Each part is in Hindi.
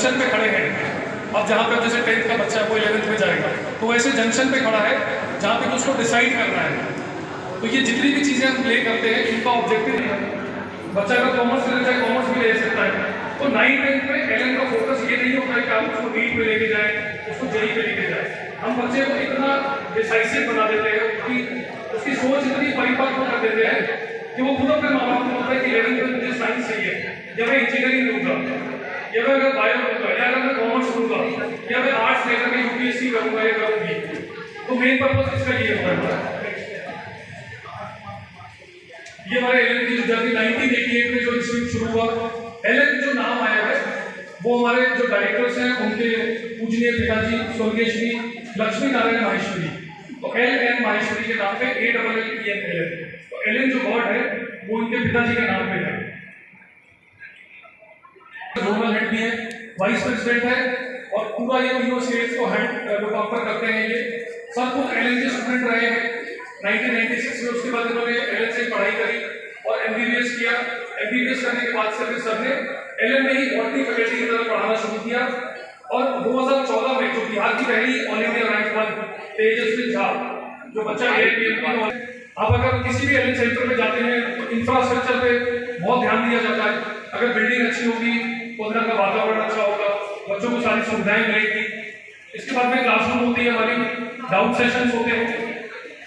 जंक्शन पे खड़े हैं। अब जहाँ पे जैसे 10th का बच्चा है वो 11th में जाएगा, तो ऐसे जंक्शन पे खड़ा है जहाँ पे उसको डिसाइड करना है। तो ये जितनी भी चीज़ें हम प्ले करते हैं इनका ऑब्जेक्टिव है बच्चा अगर कॉमर्स लेना चाहे कॉमर्स भी ले सकता है। तो 9th-10th में एलन का फोकस ये नहीं होता है कि आप उसको नीट में लेके जाएँ, उसको जेई पे लेके जाए। हम बच्चे को इतना डिसाइसिव बना देते हैं, उसकी सोच इतनी परिपक्व कर देते हैं कि वो खुद अपने माँ बाप को बोलता है कि 11th में मुझे साइंस चाहिए, या मैं इंजीनियरिंग लूँगा, या मैं अगर बायो लूँगा, या अगर मैं कॉमर्स लूँगा, या मैं आर्ट्स लेकर मैं यूपीएससी करूँगा या करूँगी। तो मेन पर्पज इसका ये होता है। ये हमारे एलन की जर्नी 1988 में जो इंस्टीट्यूट शुरू हुआ, एलन जो नाम आया है वो हमारे जो डायरेक्टर्स हैं उनके पूजनीय पिताजी स्वर्गीय श्री लक्ष्मी नारायण माहेश्वरी, तो एल.एन. माहेश्वरी के नाम पे ALLEN एलन, तो एलन जो गॉड है वो उनके पिताजी के नाम पे है। जोनल हेड भी है, वाइस प्रेसिडेंट है और पूरा ये तीनों स्टेट्स को हेड लुक आफ्टर करते हैं। ये सब कुछ एलन के स्टूडेंट रहे हैं। 1996 में उसके बाद इन्होंने एलन से पढ़ाई करी और MBBS किया। MBBS करने के बाद से फिर सर ने एलन में ही बॉटनी फैकल्टी की तरफ पढ़ाना शुरू किया और 2014 में जो बिहार की पहली ऑल इंडिया रैंक 1 तेजस्वी झा जो बच्चा APMP, आप अगर किसी भी एलन सेंटर में जाते हैं तो इंफ्रास्ट्रक्चर पे बहुत ध्यान दिया जाता है। अगर बिल्डिंग अच्छी होगी, उधर का वातावरण अच्छा होगा, बच्चों को सारी सुविधाएं मिलेगी। इसके बाद में क्लासरूम होती है हमारी, डाउट सेशंस होते हैं।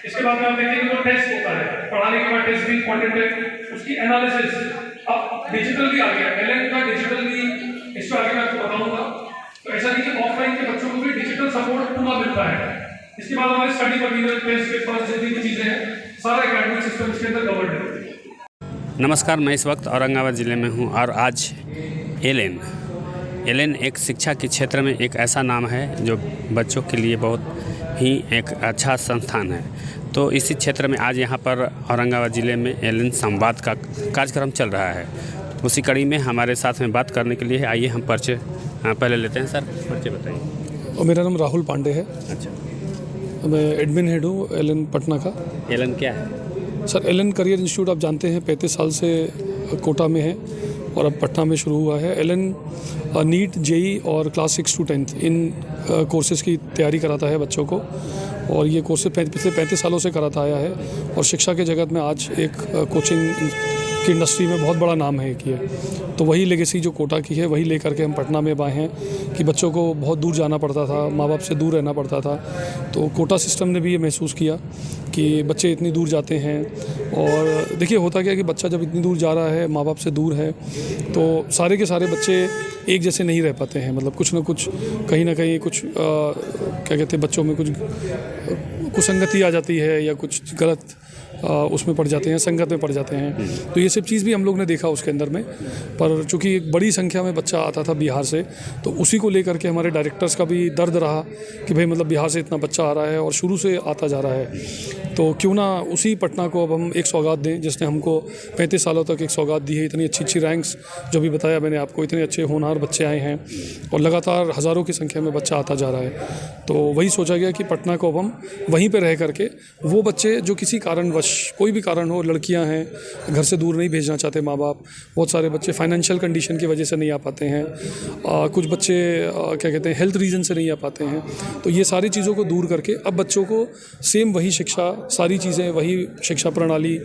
इसके बाद में आप देखेंगे तो टेस्ट होता है, पढ़ाने के बाद टेस्ट भी इंपॉर्टेंट है, उसकी एनालिसिस। अब डिजिटल भी आ गया, एलन का डिजिटल भी इसको आगे मैं आपको बताऊंगा। तो ऐसा नहीं कि ऑफलाइन के बच्चों को भी डिजिटल सपोर्ट पूरा मिलता है। इसके बाद हमारे स्टडी मटीरियल, टेस्ट पेपर्स, जितनी भी चीज़ें हैं, सारा एकेडमिक सिस्टम इसके अंदर कवर्ड है। नमस्कार, मैं इस वक्त औरंगाबाद ज़िले में हूँ और आज एलन एक शिक्षा के क्षेत्र में एक ऐसा नाम है जो बच्चों के लिए बहुत ही एक अच्छा संस्थान है। तो इसी क्षेत्र में आज यहाँ पर औरंगाबाद ज़िले में एलन संवाद का कार्यक्रम चल रहा है। उसी कड़ी में हमारे साथ में बात करने के लिए आइए हम परिचय पहले लेते हैं। सर, परिचय बताइए। और मेरा नाम राहुल पांडे है। अच्छा, मैं एडमिन हेड हूँ एलन पटना का। एलन क्या है? सर, एलन करियर इंस्टीट्यूट आप जानते हैं 35 साल से कोटा में है और अब पटना में शुरू हुआ है। एलन नीट, जेई और क्लास 6 to 10 इन कोर्सेज़ की तैयारी कराता है बच्चों को, और ये कोर्सेज पिछले 35 सालों से कराता आया है और शिक्षा के जगत में आज एक कोचिंग की इंडस्ट्री में बहुत बड़ा नाम है कि है। तो वही लेगेसी जो कोटा की है वही लेकर के हम पटना में आए हैं कि बच्चों को बहुत दूर जाना पड़ता था, माँ बाप से दूर रहना पड़ता था। तो कोटा सिस्टम ने भी ये महसूस किया कि बच्चे इतनी दूर जाते हैं, और देखिए होता क्या है कि बच्चा जब इतनी दूर जा रहा है, माँ बाप से दूर है, तो सारे के सारे बच्चे एक जैसे नहीं रह पाते हैं। मतलब कुछ ना कुछ कहीं ना कहीं कुछ क्या कहते हैं, बच्चों में कुछ कुसंगति आ जाती है या कुछ गलत उसमें पड़ जाते हैं, संगत में पड़ जाते हैं। तो ये सब चीज़ भी हम लोग ने देखा उसके अंदर में। पर चूँकि एक बड़ी संख्या में बच्चा आता था बिहार से, तो उसी को लेकर के हमारे डायरेक्टर्स का भी दर्द रहा कि भाई मतलब बिहार से इतना बच्चा आ रहा है और शुरू से आता जा रहा है, तो क्यों ना उसी पटना को अब हम एक सौगात दें जिसने हमको 35 सालों तक एक सौगात दी है। इतनी अच्छी रैंक्स जो भी बताया मैंने आपको, इतने अच्छे होनहार बच्चे आए हैं और लगातार हज़ारों की संख्या में बच्चा आता जा रहा है। तो वही सोचा गया कि पटना को अब हम वहीं पर रह करके वो बच्चे जो किसी कारणवश, कोई भी कारण हो, लड़कियां हैं घर से दूर नहीं भेजना चाहते माँ बाप, बहुत सारे बच्चे फाइनेंशियल कंडीशन की वजह से नहीं आ पाते हैं, कुछ बच्चे क्या कहते हैं हेल्थ रीज़न से नहीं आ पाते हैं, तो ये सारी चीज़ों को दूर करके अब बच्चों को सेम वही शिक्षा, सारी चीज़ें वही शिक्षा प्रणाली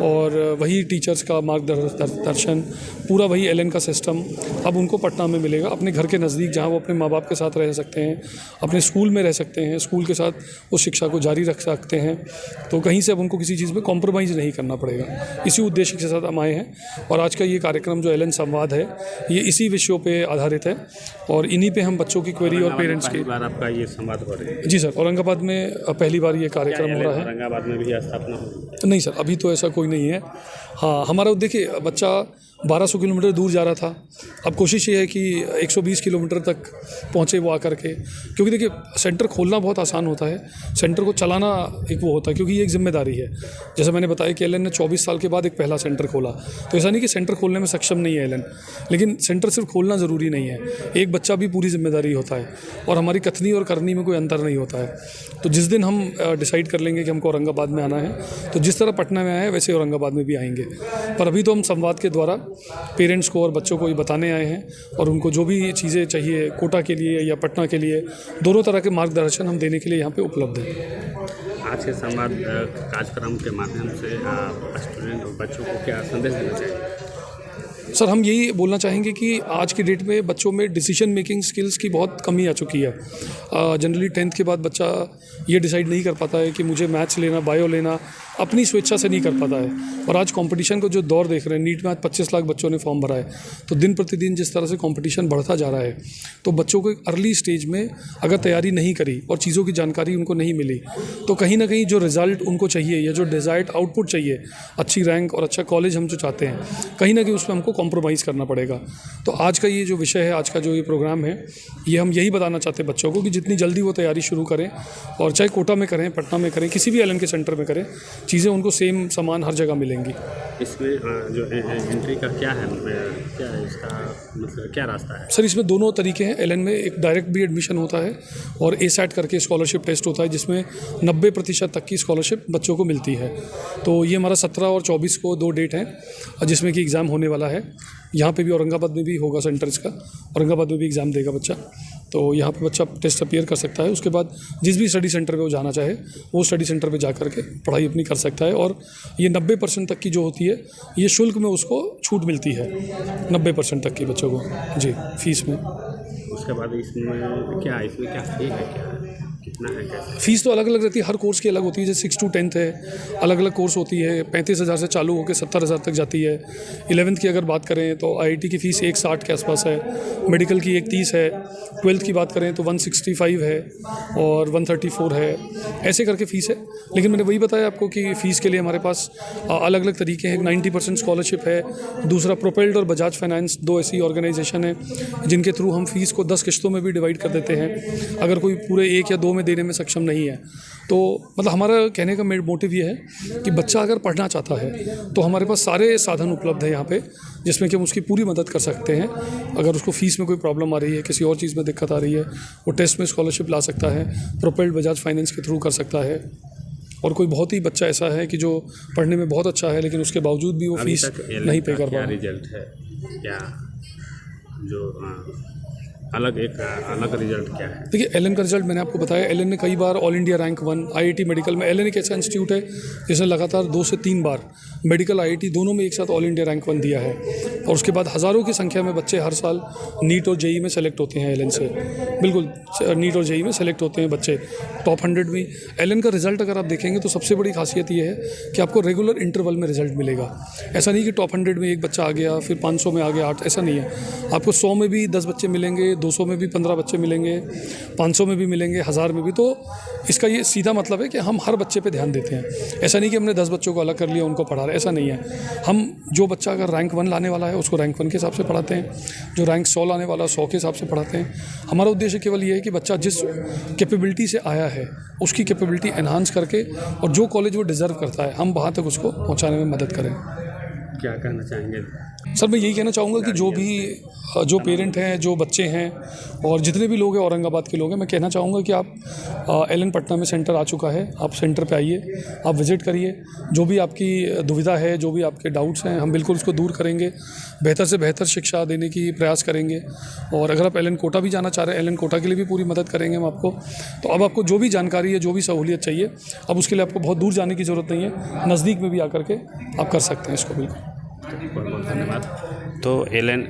और वही टीचर्स का मार्गदर्शन, पूरा वही एलन का सिस्टम अब उनको पटना में मिलेगा, अपने घर के नज़दीक, जहाँ वो अपने माँ बाप के साथ रह सकते हैं, अपने स्कूल में रह सकते हैं, स्कूल के साथ उस शिक्षा को जारी रख सकते हैं। तो कहीं से अब उनको किसी चीज़ में कॉम्प्रोमाइज़ नहीं करना पड़ेगा। इसी उद्देश्य के साथ हम आए हैं और आज का ये कार्यक्रम जो एलन संवाद है ये इसी विषयों पे आधारित है और इन्हीं पे हम बच्चों की क्वेरी और पेरेंट्स की। बार आपका ये संवाद हो रहा है? जी सर, औरंगाबाद में पहली बार ये कार्यक्रम हो रहा है। औरंगाबाद में भी स्थापना हो? नहीं सर, अभी तो ऐसा कोई नहीं है। हाँ, हमारा देखिए बच्चा 1200 किलोमीटर दूर जा रहा था, अब कोशिश ये है कि 120 किलोमीटर तक पहुँचे वो आकर के, क्योंकि देखिए सेंटर खोलना बहुत आसान होता है, सेंटर को चलाना एक वो होता है, क्योंकि ये एक जिम्मेदारी है। जैसे मैंने बताया कि एलन ने 24 साल के बाद एक पहला सेंटर खोला, तो ऐसा नहीं कि सेंटर खोलने में सक्षम नहीं है एलन, लेकिन सेंटर सिर्फ खोलना ज़रूरी नहीं है, एक बच्चा भी पूरी जिम्मेदारी होता है और हमारी कथनी और करनी में कोई अंतर नहीं होता है। तो जिस दिन हम डिसाइड कर लेंगे कि हमको औरंगाबाद में आना है, तो जिस तरह पटना में आए वैसे औरंगाबाद में भी आएंगे, पर अभी तो हम संवाद के द्वारा पेरेंट्स को और बच्चों को ये बताने आए हैं और उनको जो भी चीज़ें चाहिए कोटा के लिए या पटना के लिए, दोनों तरह के मार्गदर्शन हम देने के लिए यहाँ पे उपलब्ध हैं। आज के संवाद कार्यक्रम के माध्यम से स्टूडेंट और बच्चों को क्या संदेश देना चाहिए? सर, हम यही बोलना चाहेंगे कि आज की डेट में बच्चों में डिसीजन मेकिंग स्किल्स की बहुत कमी आ चुकी है। जनरली 10th के बाद बच्चा ये डिसाइड नहीं कर पाता है कि मुझे मैथ्स लेना, बायो लेना, अपनी स्वेच्छा से नहीं कर पाता है। और आज कंपटीशन को जो दौर देख रहे हैं, नीट में आज 25 लाख बच्चों ने फॉर्म भरा है, तो दिन प्रतिदिन जिस तरह से कंपटीशन बढ़ता जा रहा है, तो बच्चों को एक अर्ली स्टेज में अगर तैयारी नहीं करी और चीज़ों की जानकारी उनको नहीं मिली, तो कहीं ना कहीं जो रिज़ल्ट उनको चाहिए या जो डिज़ायर्ड आउटपुट चाहिए, अच्छी रैंक और अच्छा कॉलेज हम जो चाहते हैं, कहीं ना कहीं उसमें हमको कॉम्प्रोमाइज़ करना पड़ेगा। तो आज का ये जो विषय है, आज का जो ये प्रोग्राम है, ये हम यही बताना चाहते हैं बच्चों को कि जितनी जल्दी वो तैयारी शुरू करें, और चाहे कोटा में करें, पटना में करें, किसी भी एलन के सेंटर में करें, चीज़ें उनको सेम समान हर जगह मिलेंगी। इसमें जो एंट्री का क्या है, क्या है इसका मतलब, क्या रास्ता है? सर, इसमें दोनों तरीके हैं। एलन में एक डायरेक्ट भी एडमिशन होता है और ASAT करके स्कॉलरशिप टेस्ट होता है, जिसमें 90% तक की स्कॉलरशिप बच्चों को मिलती है। तो ये हमारा 17 और 24 को 2 डेट हैं जिसमें कि एग्ज़ाम होने वाला है। यहाँ पे भी औरंगाबाद में भी होगा सेंटर इसका, औरंगाबाद में भी एग्ज़ाम देगा बच्चा, तो यहाँ पे बच्चा टेस्ट अपीयर कर सकता है। उसके बाद जिस भी स्टडी सेंटर पे वो जाना चाहे, वो स्टडी सेंटर पे जा कर के पढ़ाई अपनी कर सकता है। और ये 90% तक की जो होती है, ये शुल्क में उसको छूट मिलती है 90% तक की बच्चों को, जी, फीस में। उसके बाद इसमें क्या फी है, क्या कितना है, कैसे? फीस तो अलग अलग रहती है, हर कोर्स की अलग होती है। जैसे 6 to 10th है, अलग अलग कोर्स होती है, 35,000 से चालू होकर 70,000 तक जाती है। 11th की अगर बात करें तो IIT की फ़ीस 160 के आसपास है, मेडिकल की 130 है, 12th की बात करें तो 165 है और 134 है, ऐसे करके फ़ीस है। लेकिन मैंने वही बताया आपको कि फ़ीस के लिए हमारे पास अलग अलग तरीके हैं। 90% स्कॉलरशिप है, दूसरा प्रोपेल्ड और बजाज फाइनेंस, 2 ऐसी ऑर्गेनाइजेशन है जिनके थ्रू हम फ़ीस को 10 किस्तों में भी डिवाइड कर देते हैं, अगर कोई पूरे 1 या 2 में देने में सक्षम नहीं है। तो मतलब हमारा कहने का मोटिव ये है कि बच्चा अगर पढ़ना चाहता है तो हमारे पास सारे साधन उपलब्ध हैं यहाँ पे, जिसमें कि हम उसकी पूरी मदद कर सकते हैं। अगर उसको फ़ीस में कोई प्रॉब्लम आ रही है, किसी और चीज़ में दिक्कत आ रही है, वो टेस्ट में स्कॉलरशिप ला सकता है, प्रोपेल्ड बजाज फाइनेंस के थ्रू कर सकता है। और कोई बहुत ही बच्चा ऐसा है कि जो पढ़ने में बहुत अच्छा है लेकिन उसके बावजूद भी वो फीस नहीं पे कर पा रहा। रिजल्ट है क्या जो अलग रिजल्ट क्या है? देखिए, एलन का रिजल्ट मैंने आपको बताया। एलन ने कई बार all India rank 1 IIT medical में, एलन एक ऐसा इंस्टीट्यूट है जिसने लगातार 2 से 3 बार मेडिकल IIT दोनों में एक साथ ऑल इंडिया रैंक 1 दिया है। और उसके बाद हज़ारों की संख्या में बच्चे हर साल नीट और JEE में सेलेक्ट होते हैं एलन से। बिल्कुल, नीट और JEE में सेलेक्ट होते हैं बच्चे टॉप 100 में। एलन का रिजल्ट अगर आप देखेंगे तो सबसे बड़ी खासियत ये है कि आपको रेगुलर इंटरवल में रिजल्ट मिलेगा। ऐसा नहीं कि टॉप 100 में एक बच्चा आ गया, फिर 500 में आ गया 8, ऐसा नहीं है। आपको 100 में भी 10 बच्चे मिलेंगे, 200 में भी 15 बच्चे मिलेंगे, 500 में भी मिलेंगे, 1000 में भी। तो इसका ये सीधा मतलब है कि हम हर बच्चे पे ध्यान देते हैं। ऐसा नहीं कि हमने 10 बच्चों को अलग कर लिया, उनको पढ़ा रहे, ऐसा नहीं है। हम जो बच्चा अगर रैंक 1 लाने वाला है उसको रैंक 1 के हिसाब से पढ़ाते हैं, जो रैंक 100 लाने वाला 100 के हिसाब से पढ़ाते हैं। हमारा उद्देश्य केवल ये है कि बच्चा जिस कैपेबिलिटी से आया है उसकी कैपेबिलिटी एनहांस करके और जो कॉलेज वो डिज़र्व करता है, हम वहाँ तक उसको पहुँचाने में मदद करें। क्या कहना चाहेंगे? सर, मैं यही कहना चाहूँगा कि जो पेरेंट हैं, जो बच्चे हैं और जितने भी लोग हैं औरंगाबाद के लोग हैं, मैं कहना चाहूँगा कि आप एलन पटना में सेंटर आ चुका है, आप सेंटर पे आइए, आप विज़िट करिए। जो भी आपकी दुविधा है, जो भी आपके डाउट्स हैं, हम बिल्कुल उसको दूर करेंगे, बेहतर से बेहतर शिक्षा देने की प्रयास करेंगे। और अगर आप एलन कोटा भी जाना चाह रहे हैं, एलन कोटा के लिए भी पूरी मदद करेंगे हम आपको। तो अब आपको जो भी जानकारी है, जो भी सहूलियत चाहिए, अब उसके लिए आपको बहुत दूर जाने की ज़रूरत नहीं है, नज़दीक में भी आकर के आप कर सकते हैं इसको। बिल्कुल, बहुत बहुत धन्यवाद। तो एलन